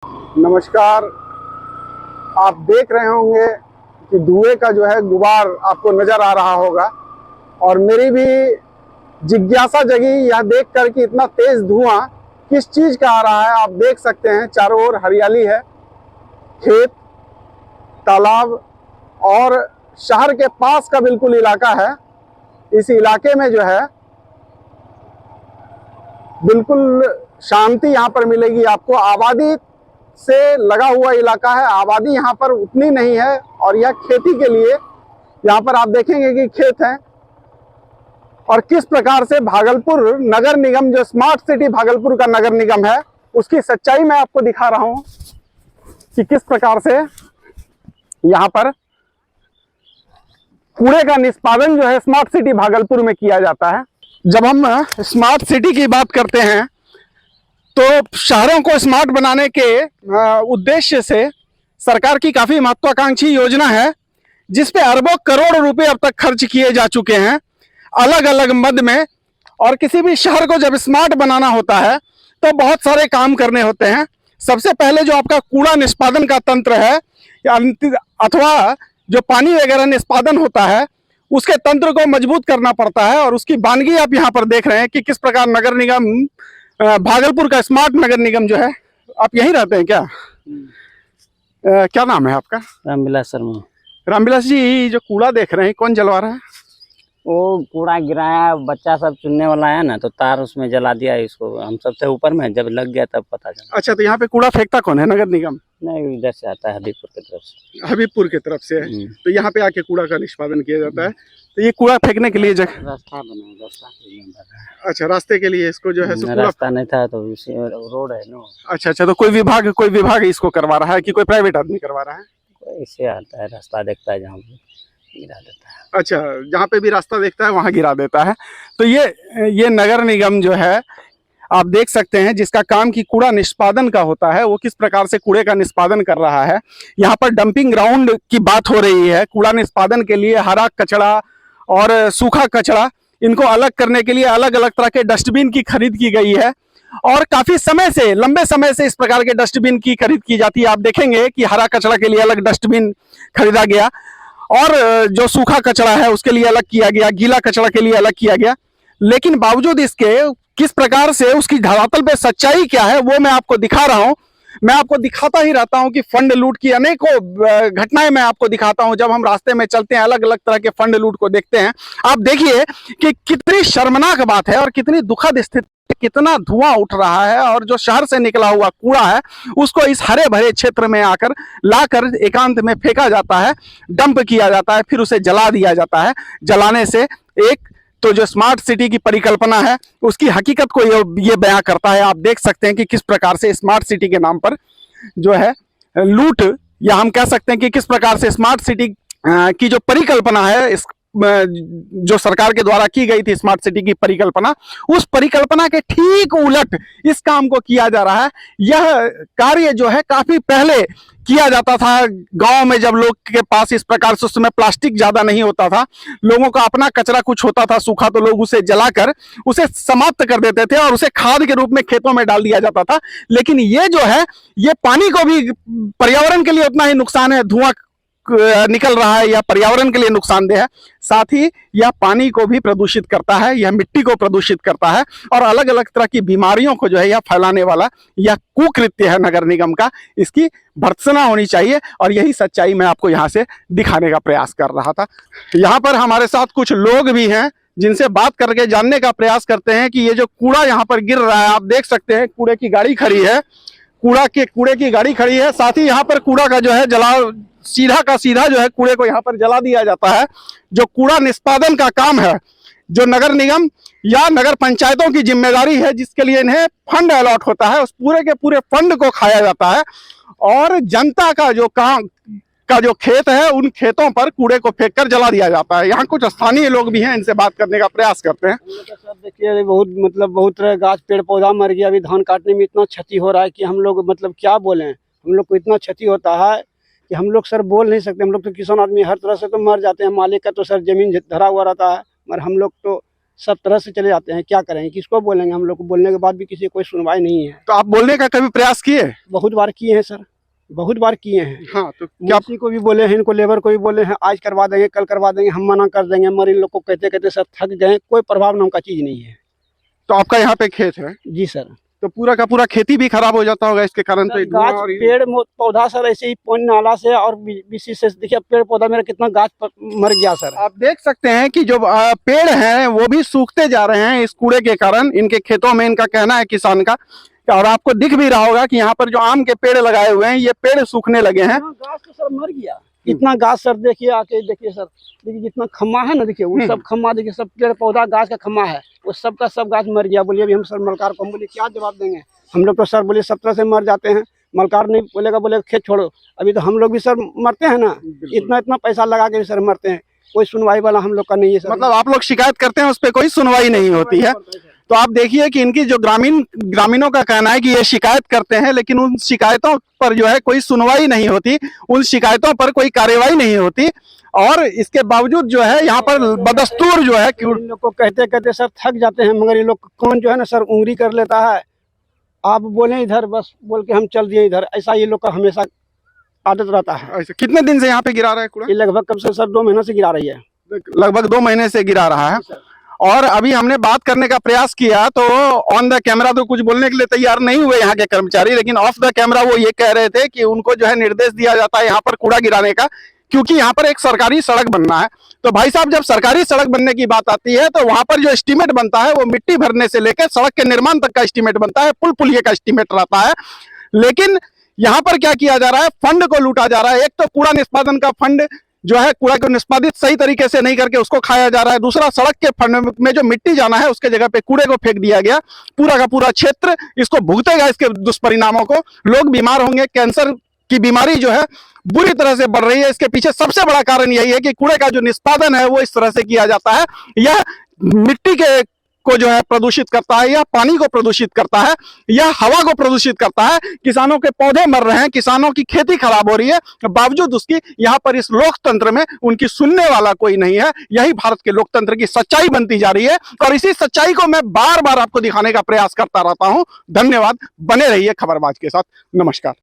नमस्कार। आप देख रहे होंगे कि धुएं का जो है गुबार आपको नजर आ रहा होगा और मेरी भी जिज्ञासा जगी यह देखकर कि इतना तेज धुआं किस चीज का आ रहा है। आप देख सकते हैं चारों ओर हरियाली है, खेत, तालाब और शहर के पास का बिल्कुल इलाका है। इस इलाके में जो है बिल्कुल शांति यहाँ पर मिलेगी आपको। आबादी से लगा हुआ इलाका है, आबादी यहाँ पर उतनी नहीं है और यह खेती के लिए यहाँ पर आप देखेंगे कि खेत हैं। और किस प्रकार से भागलपुर नगर निगम, जो स्मार्ट सिटी भागलपुर का नगर निगम है, उसकी सच्चाई मैं आपको दिखा रहा हूं कि किस प्रकार से यहाँ पर कूड़े का निष्पादन जो है स्मार्ट सिटी भागलपुर में किया जाता है। जब हम स्मार्ट सिटी की बात करते हैं तो शहरों को स्मार्ट बनाने के उद्देश्य से सरकार की काफी महत्वाकांक्षी योजना है, जिस पे अरबों करोड़ रुपए अब तक खर्च किए जा चुके हैं अलग अलग मद में। और किसी भी शहर को जब स्मार्ट बनाना होता है तो बहुत सारे काम करने होते हैं। सबसे पहले जो आपका कूड़ा निष्पादन का तंत्र है अथवा जो पानी वगैरह निष्पादन होता है, उसके तंत्र को मजबूत करना पड़ता है। और उसकी बानगी आप यहाँ पर देख रहे हैं कि किस प्रकार नगर निगम भागलपुर का स्मार्ट नगर निगम जो है। आप यहीं रहते हैं क्या? क्या नाम है आपका? रामविलास शर्मा। रामविलास जी, जो कूड़ा देख रहे हैं कौन जलवा रहा है? वो कूड़ा गिराया, बच्चा सब चुनने वाला है ना, तो तार उसमें जला दिया इसको। हम सबसे ऊपर में जब लग गया तब पता चला। अच्छा, तो यहाँ पे कूड़ा फेंकता कौन है? नगर निगम? नहीं, इधर से आता है, हबीबपुर की तरफ से। हबीबपुर की तरफ से। तो यहाँ पे आके कूड़ा का निष्पादन किया जाता है। तो ये कूड़ा फेंकने के लिए जगह रास्ता बना, रास्ता। अच्छा, रास्ते के लिए इसको जो है रास्ता नहीं था तो रोड है ना। अच्छा, तो कोई विभाग इसको करवा रहा है कि कोई प्राइवेट आदमी करवा रहा है? कोई इससे आता है, रास्ता देखता है, जहाँ गिरा देता है। अच्छा, जहाँ पे भी रास्ता देखता है वहां गिरा देता है। तो ये नगर निगम जो है आप देख सकते हैं, जिसका काम की कूड़ा निष्पादन का होता है, वो किस प्रकार से कूड़े का निष्पादन कर रहा है। यहाँ पर डंपिंग ग्राउंड की बात हो रही है। कूड़ा निष्पादन के लिए हरा कचरा और सूखा कचरा, इनको अलग करने के लिए अलग अलग तरह के डस्टबिन की खरीद की गई है। और काफी समय से, लंबे समय से इस प्रकार के डस्टबिन की खरीद की जाती है। आप देखेंगे कि हरा कचरा के लिए अलग डस्टबिन खरीदा गया और जो सूखा कचरा है उसके लिए अलग किया गया, गीला कचरा के लिए अलग किया गया। लेकिन बावजूद इसके किस प्रकार से उसकी धरातल पे सच्चाई क्या है वो मैं आपको दिखा रहा हूं। मैं आपको दिखाता ही रहता हूं कि फंड लूट की अनेकों घटनाएं मैं आपको दिखाता हूं। जब हम रास्ते में चलते हैं अलग अलग तरह के फंड लूट को देखते हैं। आप देखिए कि कितनी शर्मनाक बात है और कितनी दुखद स्थिति, कितना धुआं उठ रहा है। और जो शहर से निकला हुआ कूड़ा है उसको इस हरे भरे क्षेत्र में आकर लाकर एकांत में फेंका जाता है, डंप किया जाता है, फिर उसे जला दिया जाता है। जलाने से एक तो जो स्मार्ट सिटी की परिकल्पना है उसकी हकीकत को ये बयां करता है। आप देख सकते हैं कि किस प्रकार से स्मार्ट सिटी के नाम पर जो है लूट, या हम कह सकते हैं कि किस प्रकार से स्मार्ट सिटी की जो परिकल्पना है, इस जो सरकार के द्वारा की गई थी स्मार्ट सिटी की परिकल्पना, उस परिकल्पना के ठीक उलट इस काम को किया जा रहा है। यह कार्य जो है काफी पहले किया जाता था गांव में, जब लोग के पास इस प्रकार से उस समय प्लास्टिक ज्यादा नहीं होता था, लोगों का अपना कचरा कुछ होता था सूखा, तो लोग उसे जलाकर उसे समाप्त कर देते थे और उसे खाद के रूप में खेतों में डाल दिया जाता था। लेकिन ये जो है ये पानी को भी, पर्यावरण के लिए उतना ही नुकसान है, धुआं निकल रहा है या पर्यावरण के लिए नुकसानदेह है, साथ ही यह पानी को भी प्रदूषित करता है, यह मिट्टी को प्रदूषित करता है और अलग अलग तरह की बीमारियों को जो है यह फैलाने वाला यह कुकृत्य है नगर निगम का। इसकी भर्त्सना होनी चाहिए और यही सच्चाई मैं आपको यहाँ से दिखाने का प्रयास कर रहा था। यहाँ पर हमारे साथ कुछ लोग भी हैं जिनसे बात करके जानने का प्रयास करते हैं कि ये जो कूड़ा यहाँ पर गिर रहा है, आप देख सकते हैं कूड़े की गाड़ी खड़ी है, कूड़े की गाड़ी खड़ी है। साथ ही यहाँ पर कूड़ा का जो है सीधा का सीधा जो है कूड़े को यहाँ पर जला दिया जाता है। जो कूड़ा निष्पादन का काम है, जो नगर निगम या नगर पंचायतों की जिम्मेदारी है, जिसके लिए इन्हें फंड अलॉट होता है, उस पूरे के पूरे फंड को खाया जाता है और जनता का जो काम का जो खेत है उन खेतों पर कूड़े को फेंक कर जला दिया जाता है। यहाँ कुछ स्थानीय लोग भी हैं, इनसे बात करने का प्रयास करते हैं। सर देखिए, बहुत तरह गाछ पेड़ पौधा मर गया। अभी धान काटने में इतना क्षति हो रहा है कि हम लोग क्या बोलें, हम लोग को इतना क्षति होता है कि हम लोग सर बोल नहीं सकते। हम लोग तो किसान आदमी, हर तरह से तो मर जाते हैं। मालिक का तो सर जमीन धरा हुआ रहता है, मगर हम लोग तो सब तरह से चले जाते हैं। क्या करेंगे, किसको बोलेंगे, हम लोग को बोलने के बाद भी किसी कोई सुनवाई नहीं है। तो आप बोलने का कभी प्रयास किए? बहुत बार किए हैं सर, बहुत बार किए हैं। हाँ, तो क्या मुंशी को भी बोले हैं, इनको लेबर को भी बोले हैं, आज करवा देंगे, कल करवा देंगे, हम मना कर देंगे, मगर इन लोग को कहते कहते सर थक गए, कोई प्रभाव नाम का चीज नहीं है। तो आपका यहाँ पे खेत है, जी सर। तो पूरा का पूरा खेती भी खराब हो जाता होगा इसके कारण? तो ये धुआं गाछ और ये- पेड़ पौधा सर ऐसे ही पानी नाला से और बीसी से देखिए पेड़ पौधा मेरा कितना गाछ मर गया सर। आप देख सकते हैं कि जो पेड़ हैं वो भी सूखते जा रहे हैं इस कूड़े के कारण, इनके खेतों में, इनका कहना है किसान का। और आपको दिख भी रहा होगा कि यहाँ पर जो आम के पेड़ लगाए हुए हैं ये पेड़ सूखने लगे हैं। गाछ तो सर मर गया, इतना गाछ सर देखिए, आके देखिए सर, देखिए जितना खम्मा है ना, देखिए वो सब खम्मा, देखिए सब पेड़ पौधा गाछ का खम्मा है, वो सब का सब गाछ मर गया। बोलिए अभी हम सर मलकार को हम बोले क्या जवाब देंगे, हम लोग तो सर बोले 17 से मर जाते हैं, मलकार नहीं बोलेगा, बोले खेत छोड़ो। अभी तो हम लोग भी सर मरते हैं ना, इतना इतना पैसा लगा के भी सर मरते हैं, कोई सुनवाई वाला हम लोग का नहीं है सर। मतलब आप लोग शिकायत करते हैं, उस पर कोई सुनवाई नहीं होती है। तो आप देखिए कि इनकी जो ग्रामीणों का कहना है कि ये शिकायत करते हैं, लेकिन उन शिकायतों पर जो है कोई सुनवाई नहीं होती, उन शिकायतों पर कोई कार्रवाई नहीं होती। और इसके बावजूद जो है यहाँ पर बदस्तूर जो है इन लोग को कहते कहते सर थक जाते हैं, मगर ये लोग कौन जो है ना सर उंगली कर लेता है, आप बोले इधर बस बोल के हम चल दिए इधर, ऐसा ये लोग का हमेशा आदत रहता है। ऐसे कितने दिन से यहाँ पे गिरा रहा है कूड़ा? ये लगभग कब से सर 2 महीने से गिरा रही है। लगभग 2 महीने से गिरा रहा है। और अभी हमने बात करने का प्रयास किया तो ऑन द कैमरा तो कुछ बोलने के लिए तैयार नहीं हुए यहाँ के कर्मचारी, लेकिन ऑफ द कैमरा वो ये कह रहे थे कि उनको जो है निर्देश दिया जाता है यहाँ पर कूड़ा गिराने का, क्योंकि यहाँ पर एक सरकारी सड़क बनना है। तो भाई साहब, जब सरकारी सड़क बनने की बात आती है तो वहां पर जो एस्टीमेट बनता है वो मिट्टी भरने से लेकर सड़क के निर्माण तक का एस्टीमेट बनता है, पुलिये का एस्टीमेट रहता है। लेकिन यहाँ पर क्या किया जा रहा है, फंड को लूटा जा रहा है। एक तो कूड़ा निष्पादन का फंड जो है कूड़ा को निष्पादित सही तरीके से नहीं करके उसको खाया जा रहा है। दूसरा, सड़क के फंड में जो मिट्टी जाना है उसके जगह पे कूड़े को फेंक दिया गया। पूरा का पूरा क्षेत्र इसको भुगतेगा, इसके दुष्परिणामों को। लोग बीमार होंगे, कैंसर की बीमारी जो है बुरी तरह से बढ़ रही है। इसके पीछे सबसे बड़ा कारण यही है कि कूड़े का जो निष्पादन है वो इस तरह से किया जाता है। यह मिट्टी के को जो है प्रदूषित करता है, यह पानी को प्रदूषित करता है, यह हवा को प्रदूषित करता है। किसानों के पौधे मर रहे हैं, किसानों की खेती खराब हो रही है, बावजूद उसकी यहाँ पर इस लोकतंत्र में उनकी सुनने वाला कोई नहीं है। यही भारत के लोकतंत्र की सच्चाई बनती जा रही है और इसी सच्चाई को मैं बार बार आपको दिखाने का प्रयास करता रहता हूं। धन्यवाद, बने रहिए खबरबाज के साथ। नमस्कार।